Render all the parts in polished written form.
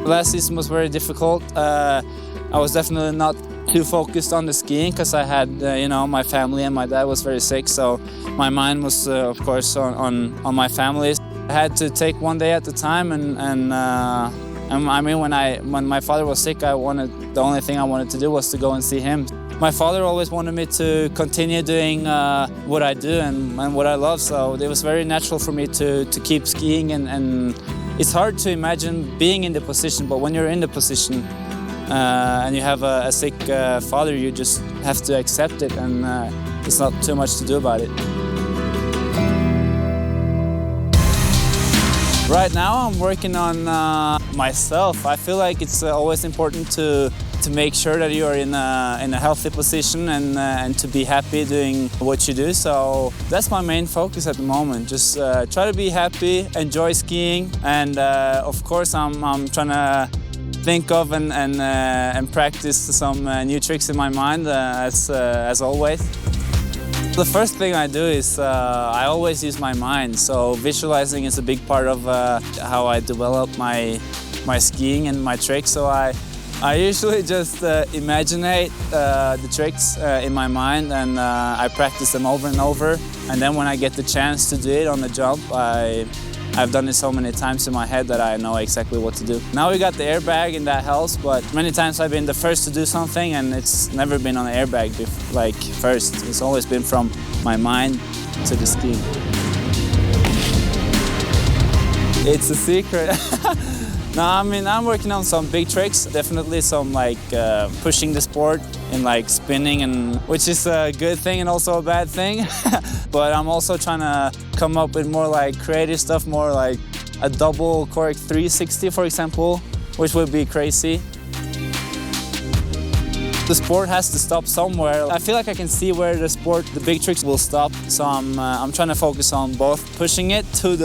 Last season was very difficult. I was definitely not too focused on the skiing because I had, my family and my dad was very sick. So my mind was, of course, on my family. I had to take one day at a time, and I mean, when my father was sick, the only thing I wanted to do was to go and see him. My father always wanted me to continue doing what I do and what I love, so it was very natural for me to keep skiing. And it's hard to imagine being in the position, but when you're in the position and you have a sick father, you just have to accept it, and there's not too much to do about it. Right now I'm working on myself. I feel like it's always important to make sure that you are in a healthy position and to be happy doing what you do. So that's my main focus at the moment. Just try to be happy, enjoy skiing, and of course I'm trying to think of and practice some new tricks in my mind as always. The first thing I do is I always use my mind, so visualizing is a big part of how I develop my skiing and my tricks. So I usually just imaginate the tricks in my mind, and I practice them over and over. And then when I get the chance to do it on the jump, I've done it so many times in my head that I know exactly what to do. Now we got the airbag and that helps, but many times I've been the first to do something and it's never been on the airbag first. It's always been from my mind to the ski. It's a secret. No, I mean, I'm working on some big tricks, definitely some pushing the sport and spinning, and which is a good thing and also a bad thing. But I'm also trying to come up with more creative stuff, more like a double cork 360, for example, which would be crazy. The sport has to stop somewhere. I feel like I can see where the big tricks will stop. So I'm trying to focus on both pushing it to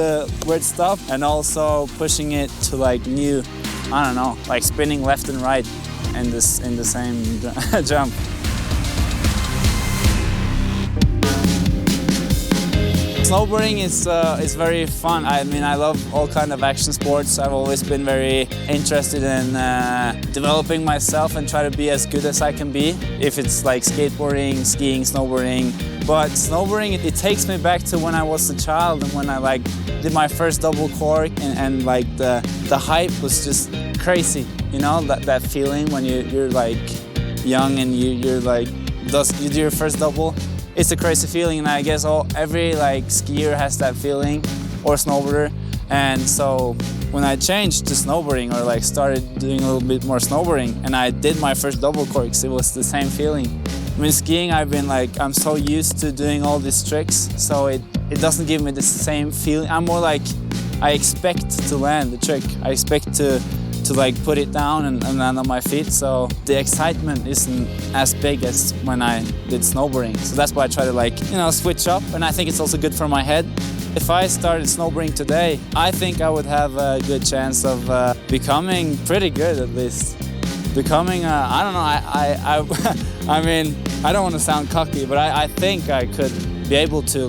where it stopped and also pushing it to new, I don't know, spinning left and right in the same jump. Snowboarding is very fun. I mean, I love all kind of action sports. I've always been very interested in developing myself and try to be as good as I can be. If it's skateboarding, skiing, snowboarding. But snowboarding, it takes me back to when I was a child and when I did my first double cork and the hype was just crazy. You know, that feeling when you're young and you do your first double. It's a crazy feeling, and I guess every skier has that feeling, or snowboarder. And so when I changed to snowboarding or started doing a little bit more snowboarding and I did my first double corks, it was the same feeling. I mean, skiing, I've been I'm so used to doing all these tricks, so it doesn't give me the same feeling. I'm more I expect to land the trick. I expect to put it down and land on my feet, so the excitement isn't as big as when I did snowboarding. So that's why I try to switch up, and I think it's also good for my head. If I started snowboarding today, I think I would have a good chance of becoming pretty good, at least. Becoming, I don't know, I mean, I don't want to sound cocky, but I think I could be able to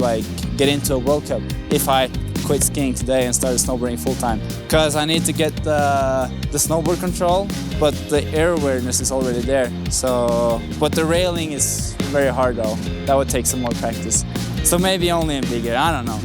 get into a World Cup if I quit skiing today and started snowboarding full-time, because I need to get the snowboard control, but the air awareness is already there. So, but the railing is very hard though. That would take some more practice. So maybe only in big air, I don't know.